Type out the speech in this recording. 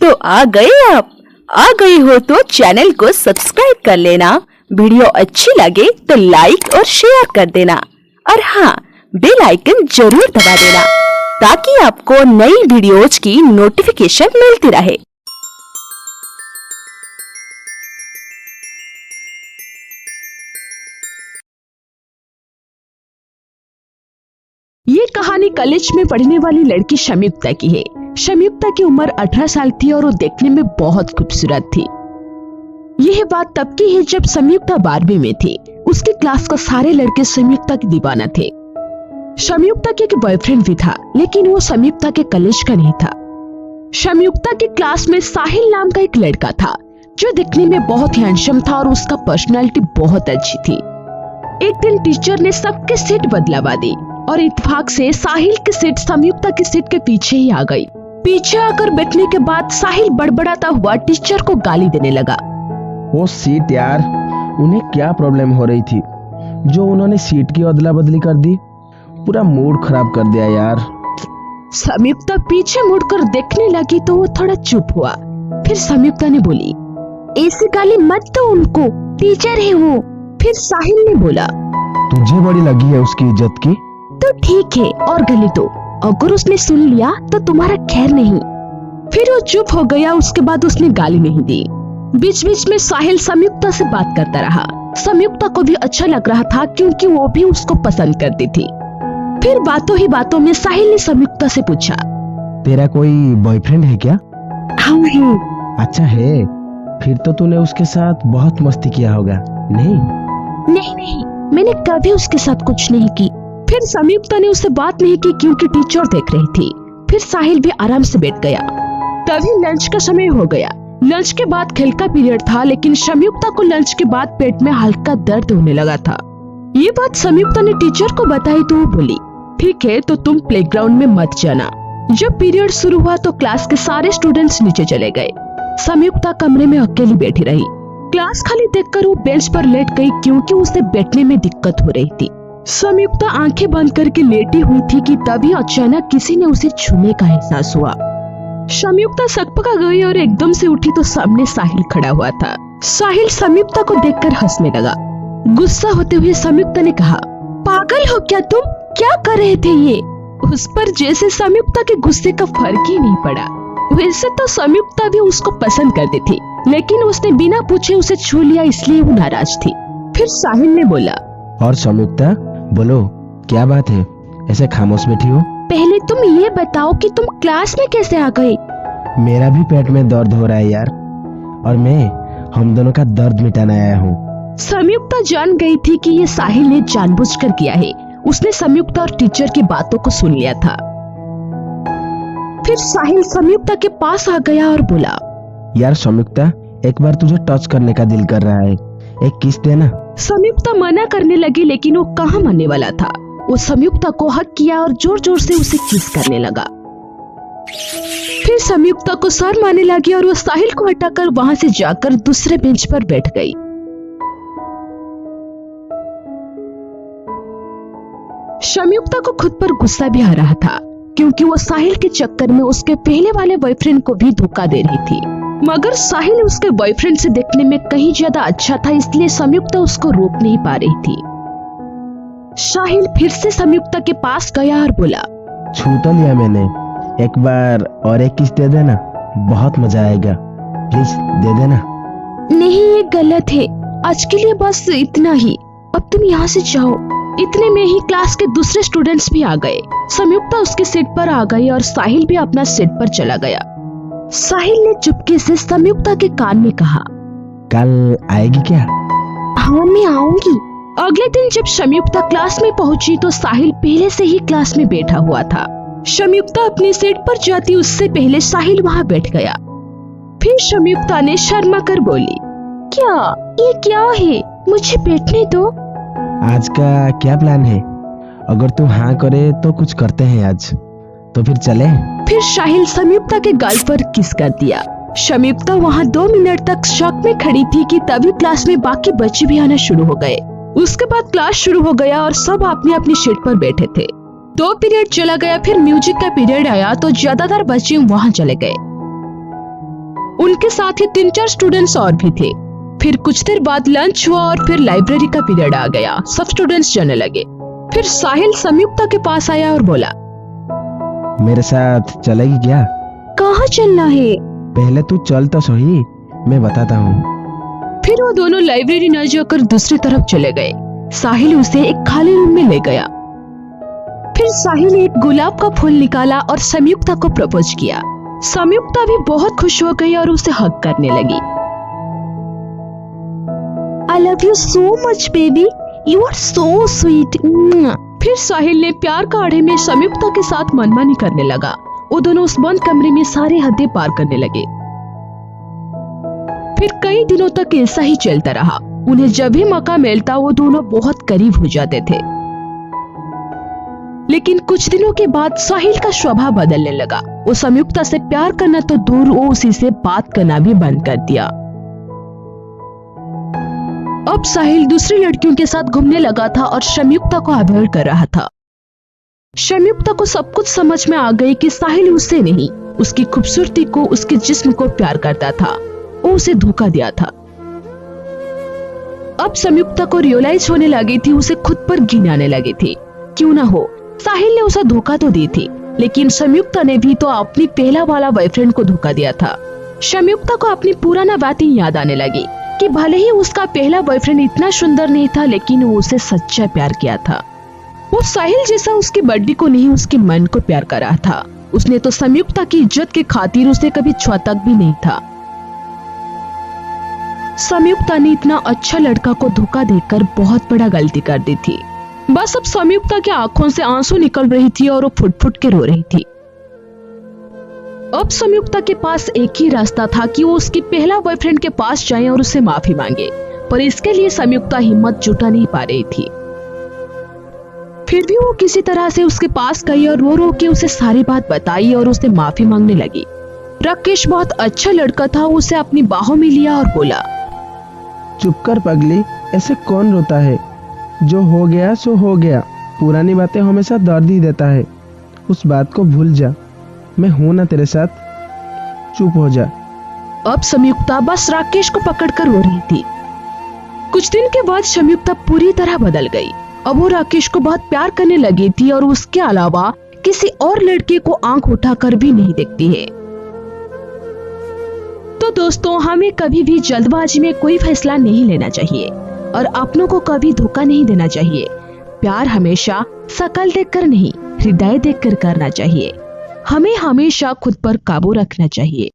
तो आ गए आप। आ गए हो तो चैनल को सब्सक्राइब कर लेना। वीडियो अच्छी लगे तो लाइक और शेयर कर देना और हाँ, बेल आइकन जरूर दबा देना ताकि आपको नई वीडियोज की नोटिफिकेशन मिलती रहे। ये कहानी कॉलेज में पढ़ने वाली लड़की शमीक्ता की है। शमीक्ता की उम्र 18 साल थी और वो देखने में बहुत खूबसूरत थी। यह बात तब की है जब शमीक्ता 12वीं में थी। उसकी क्लास का सारे लड़के शमीक्ता की दीवाना थे। शमीक्ता के एक बॉयफ्रेंड भी था, लेकिन वो शमीक्ता के कॉलेज का नहीं था। शमीक्ता की क्लास में साहिल नाम का एक लड़का था जो दिखने में बहुत हैंडसम था और उसका पर्सनालिटी बहुत अच्छी थी। एक दिन टीचर ने सबके सीट बदलवा दी और इत्तेफाक से साहिल की सीट शमीक्ता की सीट के पीछे ही आ गई। पीछे आकर बैठने के बाद साहिल बड़बड़ाता हुआ टीचर को गाली देने लगा। वो सीट यार, उन्हें क्या प्रॉब्लम हो रही थी जो उन्होंने सीट की अदला बदली कर दी। पूरा मूड खराब कर दिया यार। शमीक्ता पीछे मुड़कर देखने लगी तो वो थोड़ा चुप हुआ। फिर शमीक्ता ने बोली, ऐसी गाली मत दो उनको, टीचर है वो। फिर साहिल ने बोला, तुझे बड़ी लगी है उसकी इज्जत की? तो ठीक है और गली दो, अगर उसने सुन लिया तो तुम्हारा खैर नहीं। फिर वो चुप हो गया। उसके बाद उसने गाली नहीं दी। बीच बीच में साहिल शमीक्ता से बात करता रहा। शमीक्ता को भी अच्छा लग रहा था क्योंकि वो भी उसको पसंद करती थी। फिर बातों ही बातों में साहिल ने शमीक्ता से पूछा, तेरा कोई बॉयफ्रेंड है क्या? हाँ है। अच्छा है, फिर तो तूने उसके साथ बहुत मस्ती किया होगा। नहीं नहीं, मैंने कभी उसके साथ कुछ नहीं की। फिर शमीक्ता ने उससे बात नहीं की क्योंकि टीचर देख रही थी। फिर साहिल भी आराम से बैठ गया। तभी लंच का समय हो गया। लंच के बाद खेल का पीरियड था, लेकिन शमीक्ता को लंच के बाद पेट में हल्का दर्द होने लगा था। ये बात शमीक्ता ने टीचर को बताई तो वो बोली, ठीक है तो तुम प्लेग्राउंड में मत जाना। जब पीरियड शुरू हुआ तो क्लास के सारे स्टूडेंट्स नीचे चले गए। शमीक्ता कमरे में अकेली बैठी रही। क्लास खाली देखकर वो बेंच पर लेट गई क्योंकि उसे बैठने में दिक्कत हो रही थी। शमीक्ता आंखें बंद करके लेटी हुई थी कि तभी अचानक किसी ने उसे छूने का एहसास हुआ। शमीक्ता सकपका गई और एकदम से उठी तो सामने साहिल खड़ा हुआ था। साहिल शमीक्ता को देखकर हंसने लगा। गुस्सा होते हुए शमीक्ता ने कहा, पागल हो क्या तुम, क्या कर रहे थे ये? उस पर जैसे शमीक्ता के गुस्से का फर्क ही नहीं पड़ा। वैसे तो शमीक्ता भी उसको पसंद करती थी, लेकिन उसने बिना पूछे उसे छू लिया इसलिए वो नाराज थी। फिर साहिल ने बोला, और शमीक्ता बोलो, क्या बात है, ऐसे खामोश बैठी हो? पहले तुम ये बताओ कि तुम क्लास में कैसे आ गए? मेरा भी पेट में दर्द हो रहा है यार, और मैं हम दोनों का दर्द मिटाने आया हूँ। शमीक्ता जान गई थी कि ये साहिल ने जानबूझकर किया है। उसने शमीक्ता और टीचर की बातों को सुन लिया था। फिर साहिल शमीक्ता के पास आ गया और बोला, यार शमीक्ता, एक बार तुझे टच करने का दिल कर रहा है, एक किस देना। शमीक्ता मना करने लगी, लेकिन वो कहाँ मानने वाला था। वो शमीक्ता को हक किया और जोर जोर से उसे किस करने लगा। फिर शमीक्ता को शर्म आने लगी और वो साहिल को हटाकर वहाँ से जाकर दूसरे बेंच पर बैठ गई। शमीक्ता को खुद पर गुस्सा भी आ रहा था क्योंकि वो साहिल के चक्कर में उसके पहले वाले बॉयफ्रेंड को भी धोखा दे रही थी। मगर साहिल उसके बॉयफ्रेंड से देखने में कहीं ज्यादा अच्छा था, इसलिए शमीक्ता उसको रोक नहीं पा रही थी। साहिल फिर से शमीक्ता के पास गया और बोला, छू तो लिया मैंने, एक बार और एक किस दे देना, बहुत मजा आएगा, प्लीज दे देना। नहीं, ये गलत है, आज के लिए बस इतना ही, अब तुम यहाँ से जाओ। इतने में ही क्लास के दूसरे स्टूडेंट्स भी आ गए। शमीक्ता उसके सीट पर आ गई और साहिल भी अपना सीट पर चला गया। साहिल ने चुपके से शमीक्ता के कान में कहा, कल आएगी क्या? हाँ, मैं आऊंगी। अगले दिन जब शमीक्ता क्लास में पहुंची तो साहिल पहले से ही क्लास में बैठा हुआ था। शमीक्ता अपनी सीट पर जाती उससे पहले साहिल वहाँ बैठ गया। फिर शमीक्ता ने शर्मा कर बोली, ये क्या है, मुझे बैठने दो। आज का क्या प्लान है? अगर तुम हाँ करे तो कुछ करते हैं आज, तो फिर चले। फिर साहिल शमीक्ता के गाल पर किस कर दिया। शमीक्ता वहाँ 2 मिनट तक शॉक में खड़ी थी कि तभी क्लास में बाकी बच्चे भी आना शुरू हो गए। उसके बाद क्लास शुरू हो गया और सब अपनी अपनी सीट पर बैठे थे। 2 पीरियड चला गया। फिर म्यूजिक का पीरियड आया तो ज्यादातर बच्चे वहाँ चले गए। उनके साथ ही 3-4 स्टूडेंट्स और भी थे। फिर कुछ देर बाद लंच हुआ और फिर लाइब्रेरी का पीरियड आ गया। सब स्टूडेंट्स जाने लगे। फिर साहिल संयुक्ता के पास आया और बोला, मेरे साथ चलेगी क्या? कहाँ चलना है? पहले तू चल तो सही, मैं बताता हूँ। फिर वो दोनों लाइब्रेरी न जाकर दूसरी तरफ चले गए। साहिल उसे एक खाली रूम में ले गया। फिर साहिल एक गुलाब का फूल निकाला और संयुक्ता को प्रपोज किया। संयुक्ता भी बहुत खुश हो गई और उसे हग करने लगी। I love you so much baby, you are so sweet। फिर साहिल ने प्यार का आड़े में संयुक्ता के साथ मनमानी करने लगा। वो दोनों उस बंद कमरे में सारी हदें पार करने लगे। फिर कई दिनों तक ऐसा ही चलता रहा। उन्हें जब भी मौका मिलता वो दोनों बहुत करीब हो जाते थे। लेकिन कुछ दिनों के बाद साहिल का स्वभाव बदलने लगा। वो संयुक्ता से प्यार करना तो दूर, वो उसी से बात करना भी बंद कर दिया। अब साहिल दूसरी लड़कियों के साथ घूमने लगा था और संयुक्ता को अवॉइड कर रहा था। संयुक्ता को सब कुछ समझ में आ गई कि साहिल उससे नहीं, उसकी खूबसूरती को, उसके जिस्म को प्यार करता था। वो उसे धोखा दिया था। अब संयुक्ता को रियलाइज होने लगी थी, उसे खुद पर घिन आने लगी थी। क्यों ना हो, साहिल ने उसे धोखा तो दी थी, लेकिन संयुक्ता ने भी तो अपनी पहला वाला बॉयफ्रेंड को धोखा दिया था। संयुक्ता को अपनी पुराना बातें याद आने लगी कि भले ही उसका पहला बॉयफ्रेंड इतना सुंदर नहीं था, लेकिन वो उसे सच्चा प्यार किया था। वो साहिल जैसा उसकी बॉडी को नहीं, उसके मन को प्यार कर रहा था। उसने तो संयुक्ता की इज्जत के खातिर उसे कभी छुआ तक भी नहीं था। संयुक्ता ने इतना अच्छा लड़का को धोखा देकर बहुत बड़ा गलती कर दी थी। बस अब संयुक्ता की आंखों से आंसू निकल रही थी और वो फुट-फुट के रो रही थी। अब संयुक्ता के पास एक ही रास्ता था कि वो उसके पहला बॉयफ्रेंड के पास जाए और उससे माफी मांगे, पर इसके लिए संयुक्ता हिम्मत जुटा नहीं पा रही थी। फिर भी वो किसी तरह से उसके पास गई और रो रो के उसे सारी बात बताई और उससे माफी मांगने लगी। राकेश बहुत अच्छा लड़का था, उसे अपनी बाहों में लिया और बोला, चुप कर पगली, ऐसे कौन रोता है? जो हो गया सो हो गया। पुरानी बातें हमेशा दर्द ही देता है। उस बात को भूल जा, मैं हूं ना तेरे साथ, चुप हो जा। अब संयुक्ता बस राकेश को पकड़कर रो रही थी। कुछ दिन के बाद संयुक्ता पूरी तरह बदल गई। अब वो राकेश को बहुत प्यार करने लगी थी और उसके अलावा किसी और लड़के को आंख उठाकर भी नहीं देखती है। तो दोस्तों, हमें कभी भी जल्दबाजी में कोई फैसला नहीं लेना चाहिए और अपनों को कभी धोखा नहीं देना चाहिए। प्यार हमेशा शकल देखकर नहीं, हृदय देखकर करना चाहिए। हमें हमेशा खुद पर काबू रखना चाहिए।